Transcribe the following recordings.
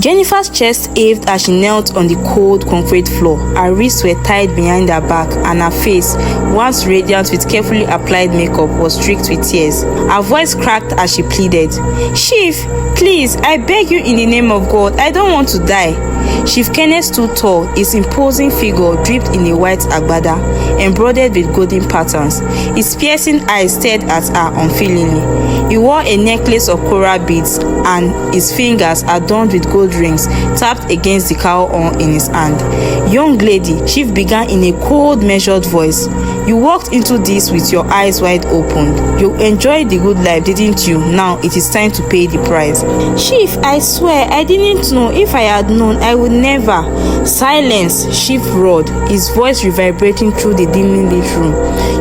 Jennifer's chest heaved as she knelt on the cold concrete floor. Her wrists were tied behind her back, and her face, once radiant with carefully applied makeup, was streaked with tears. Her voice cracked as she pleaded, "Chief, please, I beg you in the name of God, I don't want to die." Chief Kenneth stood tall, his imposing figure draped in a white agbada, embroidered with golden patterns. His piercing eyes stared at her unfeelingly. He wore a necklace of coral beads, and his fingers, adorned with gold rings, tapped against the cowl horn in his hand. "Young lady," Chief began in a cold, measured voice, "you walked into this with your eyes wide open. You enjoyed the good life, didn't you? Now it is time to pay the price." "Chief, I swear I didn't know. If I had known, I would never." "Silence," Chief roared, his voice reverberating through the dimly lit room.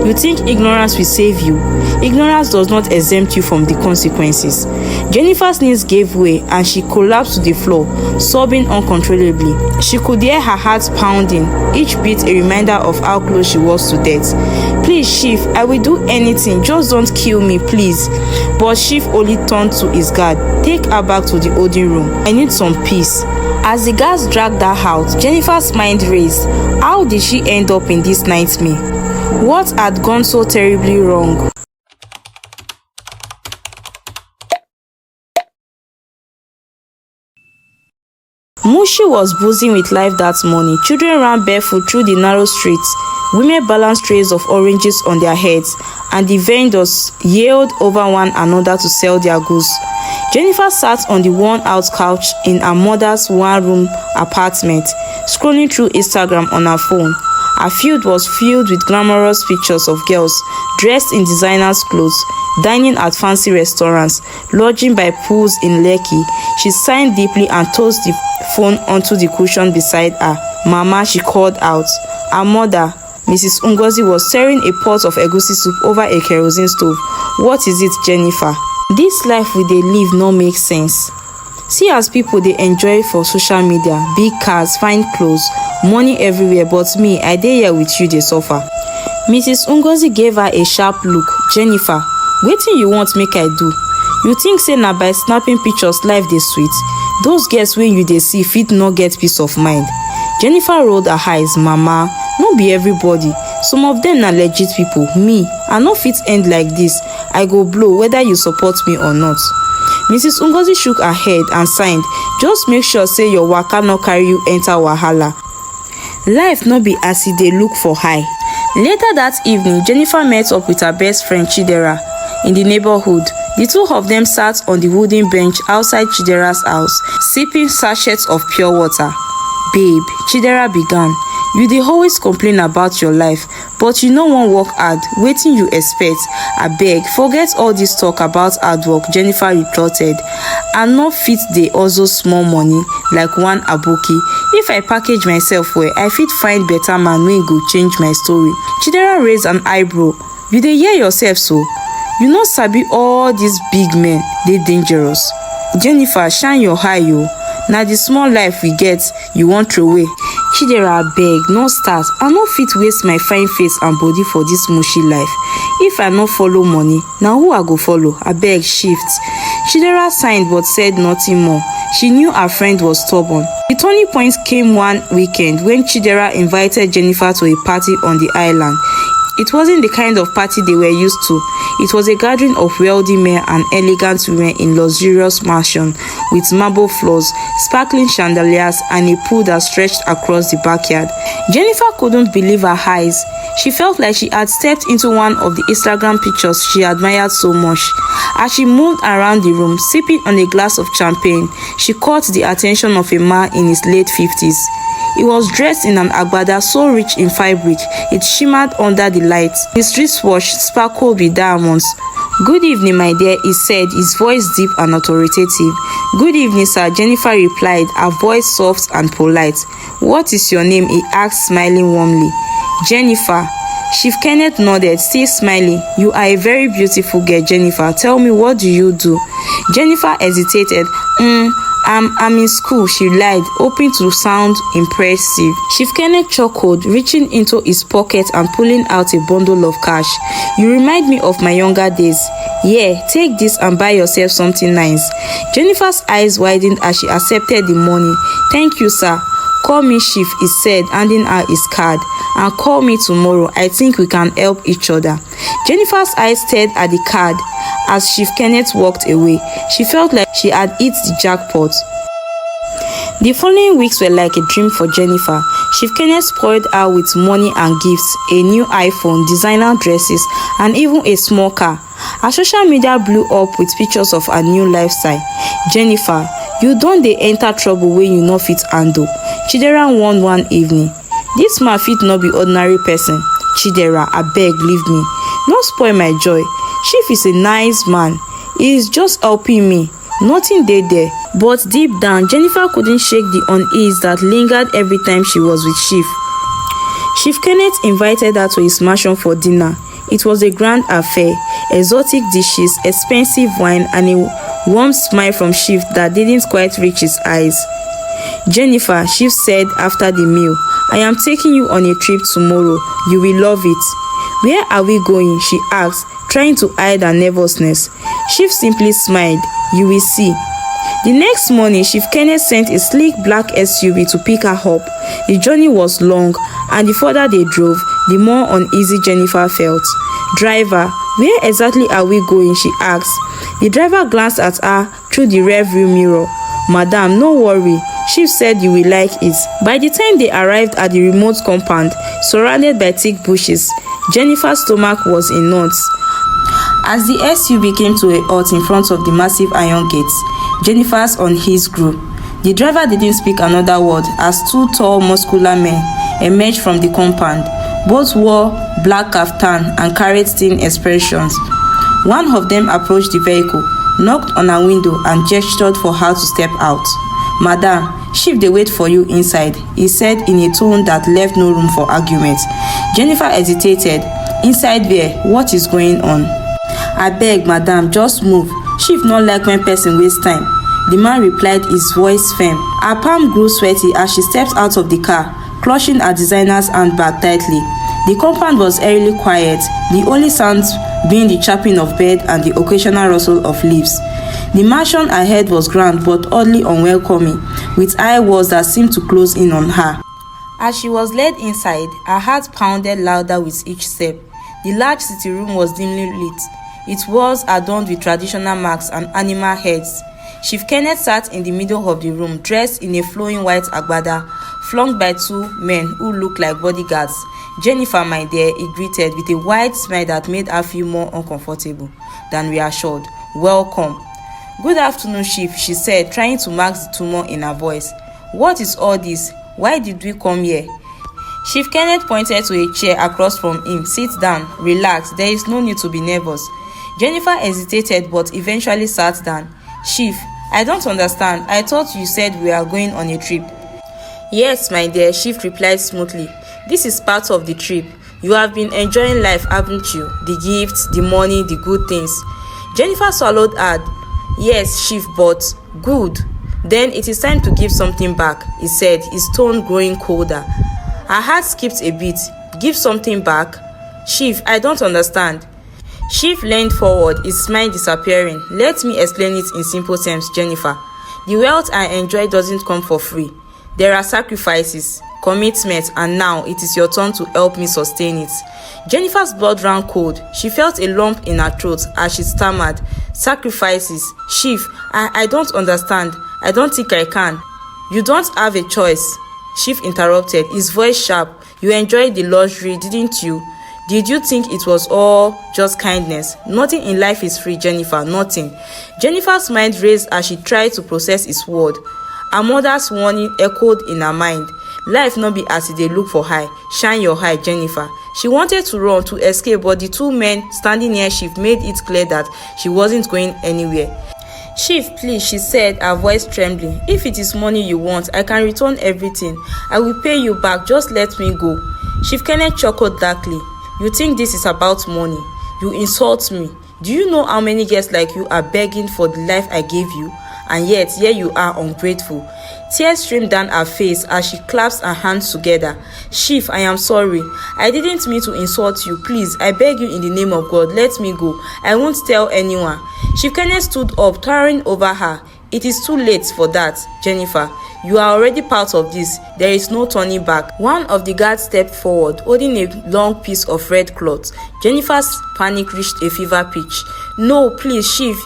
"You think ignorance will save you? Ignorance does not exempt you from the consequences." Jennifer's knees gave way and she collapsed to the floor, sobbing uncontrollably. She could hear her heart pounding, each beat a reminder of how close she was to death. "Please, Chief, I will do anything. Just don't kill me, please." But Chief only turned to his guard. "Take her back to the holding room. I need some peace." As the guards dragged her out, Jennifer's mind raced. How did she end up in this nightmare? What had gone so terribly wrong? Mushi was buzzing with life that morning. Children ran barefoot through the narrow streets. Women balanced trays of oranges on their heads, and the vendors yelled over one another to sell their goods. Jennifer sat on the worn-out couch in her mother's one-room apartment, scrolling through Instagram on her phone. Her feed was filled with glamorous pictures of girls dressed in designers' clothes, dining at fancy restaurants, lodging by pools in Lekki. She sighed deeply and tossed the phone onto the cushion beside her. "Mama," she called out. Her mother, Mrs. Ngozi, was stirring a pot of egusi soup over a kerosene stove. "What is it, Jennifer? This life we dey live no make sense. See as people dey enjoy for social media, big cars, fine clothes, money everywhere, but me, I dey here with you dey suffer." Mrs. Ngozi gave her a sharp look. "Jennifer, wetin you want make I do? You think say na by snapping pictures life dey sweet? Those girls wey you dey see fit no get peace of mind." Jennifer rolled her eyes. "Mama, no be everybody. Some of them na legit people. Me, I no fit end like this. I go blow whether you support me or not." Mrs. Ngozi shook her head and sighed. "Just make sure say your waka no carry you enter wahala. Life no be as e dey look for eye." Later that evening, Jennifer met up with her best friend Chidera in the neighborhood. The two of them sat on the wooden bench outside Chidera's house, sipping sachets of pure water. "Babe," Chidera began, "you dey always complain about your life, but you no wan work hard. Wetin you expect? Abeg, forget all this talk about hard work," Jennifer retorted. "I no fit dey hustle small money like one aboki. If I package myself well, I fit find better man wey go change my story." Chidera raised an eyebrow. "You dey hear yourself so? You no sabi all these big men dey dangerous." "Jennifer, shine your eye o. Na the small life we get you wan throway." "Chidera, abeg, no start. I no fit waste my fine face and body for this mushy life. If I no follow money, na who I go follow? Abeg, shift." Chidera sighed but said nothing more. She knew her friend was stubborn. The turning point came one weekend when Chidera invited Jennifer to a party on the island. It wasn't the kind of party they were used to. It was a gathering of wealthy men and elegant women in luxurious mansion with marble floors, sparkling chandeliers, and a pool that stretched across the backyard. Jennifer couldn't believe her eyes. She felt like she had stepped into one of the Instagram pictures she admired so much. As she moved around the room, sipping on a glass of champagne, she caught the attention of a man in his late 50s. He was dressed in an agbada so rich in fabric, it shimmered under the lights. His wristwatch sparkled with diamonds. "Good evening, my dear," he said, his voice deep and authoritative. "Good evening, sir," Jennifer replied, her voice soft and polite. "What is your name?" he asked, smiling warmly. "Jennifer." Chief Kenneth nodded, still smiling. "You are a very beautiful girl, Jennifer. Tell me, what do you do?" Jennifer hesitated. I'm in school, she lied, hoping to sound impressive. Chief Kenneth chuckled, reaching into his pocket and pulling out a bundle of cash. You remind me of my younger days. Yeah, take this and buy yourself something nice. Jennifer's eyes widened as she accepted the money. Thank you, sir. Call me Chief, he said, handing her his card. And call me tomorrow. I think we can help each other. Jennifer's eyes stared at the card as Chief Kenneth walked away. She felt like she had hit the jackpot. The following weeks were like a dream for Jennifer. Chief Kenneth spoiled her with money and gifts, a new iPhone, designer dresses, and even a small car. Her social media blew up with pictures of her new lifestyle. Jennifer, you don dey enter trouble wey you no fit handle, Chidera warned one evening. This man fit not be ordinary person. Chidera, abeg leave me. No spoil my joy. Chief is a nice man. He is just helping me. Nothing dey there. But deep down, Jennifer couldn't shake the unease that lingered every time she was with Chief. Chief Kenneth invited her to his mansion for dinner. It was a grand affair, exotic dishes, expensive wine, and a warm smile from Chief that didn't quite reach his eyes. Jennifer, Chief said after the meal, I am taking you on a trip tomorrow. You will love it. Where are we going? She asked, trying to hide her nervousness. Chief simply smiled. You will see. The next morning, Chief Kenneth sent a sleek black SUV to pick her up. The journey was long, and the further they drove, the more uneasy Jennifer felt. Driver, where exactly are we going? She asked. The driver glanced at her through the rearview mirror. Madam, no worry. Chief said you will like it. By the time they arrived at the remote compound, surrounded by thick bushes, Jennifer's stomach was in knots. As the SUV came to a halt in front of the massive iron gates, Jennifer's unease grew. The driver didn't speak another word as two tall, muscular men emerged from the compound. Both wore black kaftan and carried stern expressions. One of them approached the vehicle, knocked on her window and gestured for her to step out. Madam, Chief dey wait for you inside, he said in a tone that left no room for argument. Jennifer hesitated. Inside where? What is going on? Abeg, madam, just move. Chief no like when person waste time. The man replied, his voice firm. Her palm grew sweaty as she stepped out of the car, clutching her designer's handbag tightly. The compound was eerily quiet, the only sounds being the chirping of birds and the occasional rustle of leaves. The mansion ahead was grand but oddly unwelcoming, with high walls that seemed to close in on her. As she was led inside, her heart pounded louder with each step. The large sitting room was dimly lit. Its walls adorned with traditional marks and animal heads. Chief Kenneth sat in the middle of the room, dressed in a flowing white agbada, flanked by two men who looked like bodyguards. Jennifer, my dear, he greeted with a wide smile that made her feel more uncomfortable than reassured. Welcome. Good afternoon, Chief, she said, trying to mask the tumor in her voice. What is all this? Why did we come here? Chief Kenneth pointed to a chair across from him. Sit down, relax, there is no need to be nervous. Jennifer hesitated but eventually sat down. Chief, I don't understand. I thought you said we are going on a trip. Yes, my dear, Chief replied smoothly. This is part of the trip. You have been enjoying life, haven't you? The gifts, the money, the good things. Jennifer swallowed hard. Yes, Chief, but good. Then it is time to give something back, he said, his tone growing colder. Her heart skipped a beat. Give something back? Chief, I don't understand. Chief leaned forward, his smile disappearing. Let me explain it in simple terms, Jennifer. The wealth I enjoy doesn't come for free. There are sacrifices, commitment, and now it is your turn to help me sustain it. Jennifer's blood ran cold. She felt a lump in her throat as she stammered. Sacrifices? Chief, I don't understand. I don't think I can. You don't have a choice. Chief interrupted, his voice sharp. You enjoyed the luxury, didn't you? Did you think it was all just kindness? Nothing in life is free, Jennifer, nothing. Jennifer's mind raced as she tried to process his word. Her mother's warning echoed in her mind. Life not be as if they look for high. Shine your eye, Jennifer. She wanted to run, to escape, but the two men standing near Chief made it clear that she wasn't going anywhere. Chief, please, she said, her voice trembling. If it is money you want, I can return everything. I will pay you back, just let me go. Chief Kenneth chuckled darkly. You think this is about money? You insult me. Do you know how many girls like you are begging for the life I gave you? and yet here you are ungrateful. Tears streamed down her face as she clasped her hands together. Chief, I am sorry. I didn't mean to insult you. Please, I beg you in the name of God, let me go. I won't tell anyone. Chief Kenneth stood up, towering over her. It is too late for that, Jennifer. You are already part of this. There is no turning back. One of the guards stepped forward, holding a long piece of red cloth. Jennifer's panic reached a fever pitch. No, please, Chief,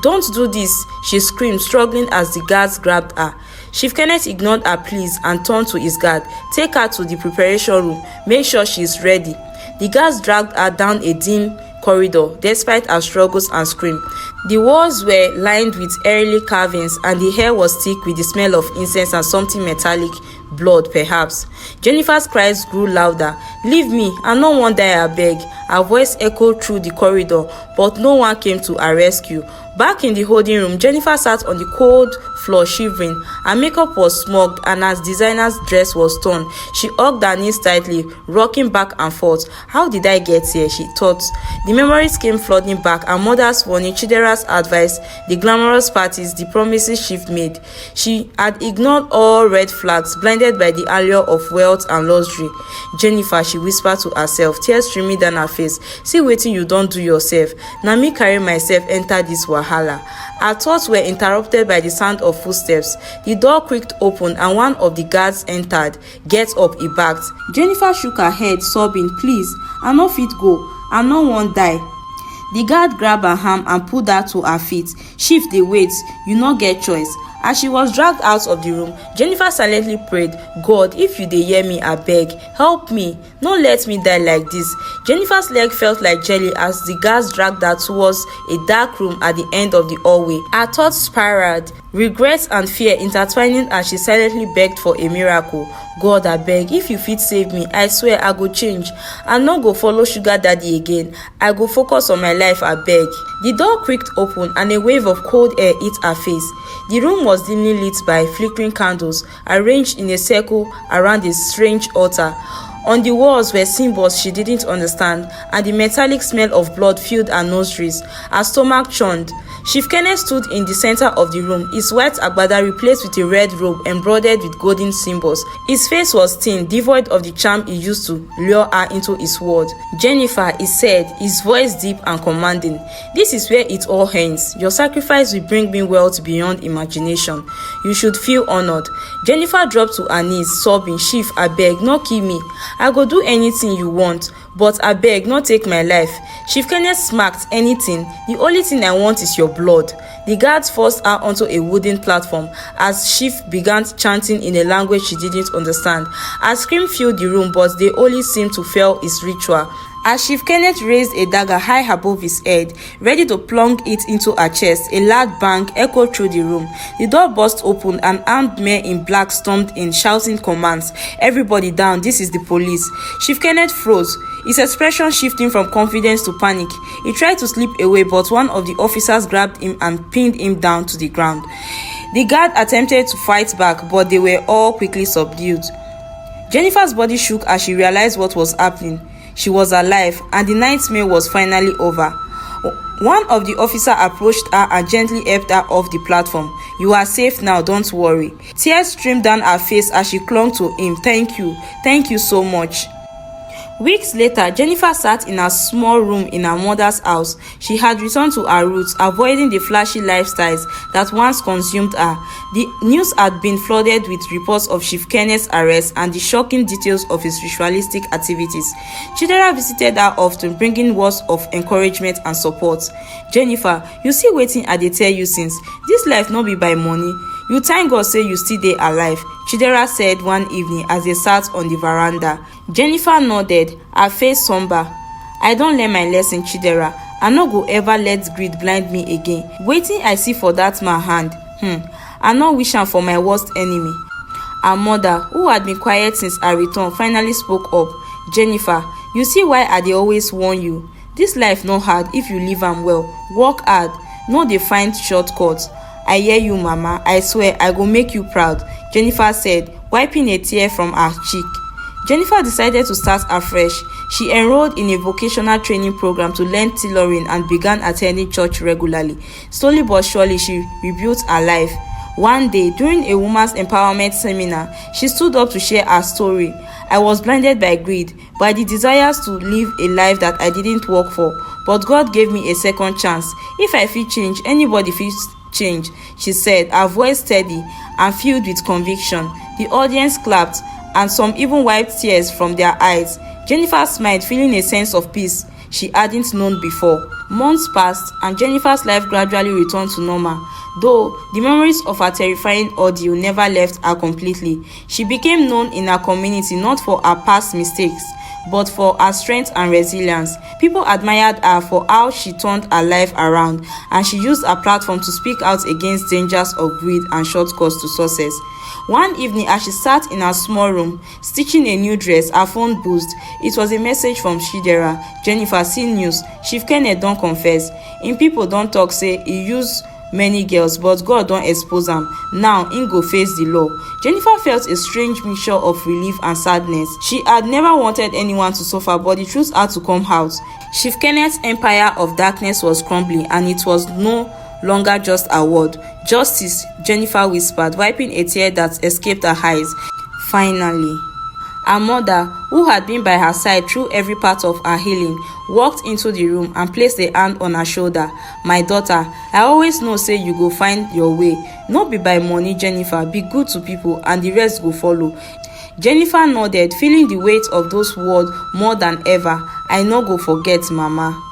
don't do this, she screamed, struggling as the guards grabbed her. Chief Kenneth ignored her pleas and turned to his guard. Take her to the preparation room. Make sure she is ready. The guards dragged her down a dim corridor, despite her struggles and screams. The walls were lined with early carvings, and the air was thick with the smell of incense and something metallic, blood perhaps. Jennifer's cries grew louder. Leave me, I no wan die, abeg. Her voice echoed through the corridor, but no one came to her rescue. Back in the holding room, Jennifer sat on the cold floor shivering. Her makeup was smudged and her designer's dress was torn. She hugged her knees tightly, rocking back and forth. How did I get here, she thought. The memories came flooding back. Her mother's warning, Chidera's advice, the glamorous parties, the promises she made. She had ignored all red flags, blinded by the allure of wealth and luxury. Jennifer, she whispered to herself, tears streaming down her face. See wetin you don do yourself. Na me carry myself enter this wahala. Her thoughts were interrupted by the sound of footsteps. The door creaked open and one of the guards entered. Get up, he barked. Jennifer shook her head, sobbing, please, I no fit go. I no wan die. The guard grabbed her arm and pulled her to her feet. Chief, dey wait. You no get choice. As she was dragged out of the room, Jennifer silently prayed, God, if you dey hear me, abeg, help me. No let me die like this. Jennifer's leg felt like jelly as the guards dragged her towards a dark room at the end of the hallway. Her thoughts spiraled, regret and fear intertwining as she silently begged for a miracle. God, abeg, if you fit save me, I swear I go change. I no go follow sugar daddy again. I go focus on my life, abeg. The door creaked open and a wave of cold air hit her face. The room was dimly lit by flickering candles arranged in a circle around a strange altar. On the walls were symbols she didn't understand, and the metallic smell of blood filled her nostrils. Her stomach churned. Chief Kenneth stood in the center of the room, his white agbada replaced with a red robe embroidered with golden symbols. His face was thin, devoid of the charm he used to lure her into his world. Jennifer, he said, his voice deep and commanding, this is where it all ends. Your sacrifice will bring me wealth beyond imagination. You should feel honored. Jennifer dropped to her knees, sobbing, Chief, abeg, no kill me. I go do anything you want, but abeg, no take my life. Chief Kenneth smacked, anything. The only thing I want is your blood. The guards forced her onto a wooden platform as Chief began chanting in a language she didn't understand. Her scream filled the room, but they only seemed to fail his ritual. As Chief Kenneth raised a dagger high above his head, ready to plunge it into her chest, a loud bang echoed through the room. The door burst open and armed men in black stormed in, shouting commands. Everybody down, this is the police. Chief Kenneth froze, his expression shifting from confidence to panic. He tried to slip away, but one of the officers grabbed him and pinned him down to the ground. The guard attempted to fight back, but they were all quickly subdued. Jennifer's body shook as she realized what was happening. She was alive, and the nightmare was finally over. One of the officers approached her and gently helped her off the platform. You are safe now, don't worry. Tears streamed down her face as she clung to him. Thank you so much. Weeks later, Jennifer sat in a small room in her mother's house. She had returned to her roots, avoiding the flashy lifestyles that once consumed her. The news had been flooded with reports of Chief Kenneth's arrest and the shocking details of his ritualistic activities. Chidera visited her often, bringing words of encouragement and support. Jennifer, you see wetin I dey tell you since. This life no be by money. You thank God say you still dey alive, Chidera said one evening as they sat on the veranda. Jennifer nodded, her face somber. I don learn my lesson, Chidera. I no go ever let greed blind me again. Wetin I see for that man hand, I no wish am for my worst enemy. Her mother, who had been quiet since her return, finally spoke up. Jennifer, you see why I dey always warn you. This life no hard if you live am well. Work hard, no dey find shortcuts. I hear you, Mama. I swear I go make you proud, Jennifer said, wiping a tear from her cheek. Jennifer decided to start afresh. She enrolled in a vocational training program to learn tailoring and began attending church regularly. Slowly but surely, she rebuilt her life. One day, during a woman's empowerment seminar, she stood up to share her story. I was blinded by greed, by the desires to live a life that I didn't work for. But God gave me a second chance. If I feel change, anybody feels change, she said, her voice steady and filled with conviction. The audience clapped, and some even wiped tears from their eyes. Jennifer smiled, feeling a sense of peace she hadn't known before. Months passed, and Jennifer's life gradually returned to normal, though the memories of her terrifying ordeal never left her completely. She became known in her community not for her past mistakes, but for her strength and resilience. People admired her for how she turned her life around, and she used her platform to speak out against dangers of greed and shortcuts to success. One evening, as she sat in her small room, stitching a new dress, her phone buzzed. It was a message from Chidera. Jennifer, see news. Chief Kenneth don confess. Im people don talk say e use many girls, but God don expose am. Now im go face the law. Jennifer felt a strange mixture of relief and sadness. She had never wanted anyone to suffer, but the truth had to come out. Chief Kenneth's empire of darkness was crumbling, and it was no longer just a word. Justice, Jennifer whispered, wiping a tear that escaped her eyes. Finally. Her mother, who had been by her side through every part of her healing, walked into the room and placed a hand on her shoulder. My daughter, I always know say you go find your way. No be by money, Jennifer. Be good to people and the rest go follow. Jennifer nodded, feeling the weight of those words more than ever. I no go forget, Mama.